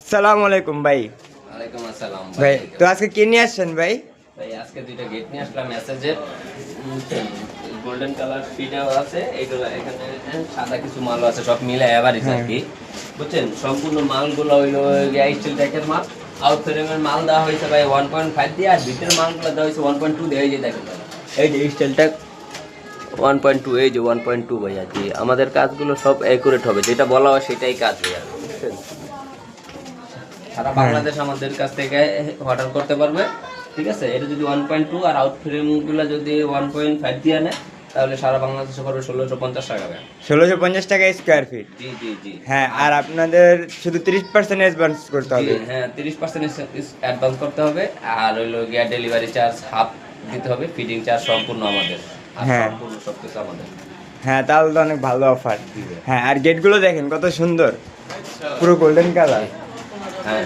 আসসালামু আলাইকুম ভাই। ওয়ালাইকুম আসসালাম ভাই তো আজকে কি নিয়ে আসছেন ভাই? ভাই আজকে দুইটা গেট নিয়ে আসলাম মেসেজের গোল্ডেন কালার ফিটাও আছে এইগুলো এখানে সাদা কিছু মালও আছে সব মিলে এভারেজ আর কি বুঝছেন সম্পূর্ণ মালগুলো হইলো স্টিল ট্যাকের মাল আউট ফ্রেমের মাল দেওয়া হয়েছে ভাই 1.5 দিয়ে আর ভিতরের মালগুলো দেওয়া হয়েছে 1.2 দিয়ে এই যে দেখেন এই যে স্টিল ট্যাক 1.2 এই যে 1.2 ভাই আর কি আমাদের কাজগুলো সব অ্যাকুরেট হবে যেটা বলা হয় সেটাই কাজ ভাই আর বুঝছেন সারা বাংলাদেশ আমাদের কাছ থেকে অর্ডার করতে পারবে ঠিক আছে এটা যদি 1.2 আর আউট ফ্রেমগুলো যদি 1.5 দিয়ে নেয় তাহলে সারা বাংলাদেশে পড়বে 1650 টাকা ভাই 1650 টাকা স্কোয়ার ফিট। জি জি জি হ্যাঁ, আর আপনাদের শুধু 30% অ্যাডভান্স করতে হবে। হ্যাঁ 30% অ্যাডভান্স করতে হবে আর হইলো গিয়া ডেলিভারি চার্জ হাফ দিতে হবে ফিডিং চার্জ সম্পূর্ণ আমাদের আর হ্যাঁ। সম্পূর্ণ সবকিছু আমাদের হ্যাঁ, তাহলে তো অনেক ভালো অফার। হ্যাঁ, আর গেটগুলো দেখেন কত সুন্দর, পুরো গোল্ডেন কালার। হ্যাঁ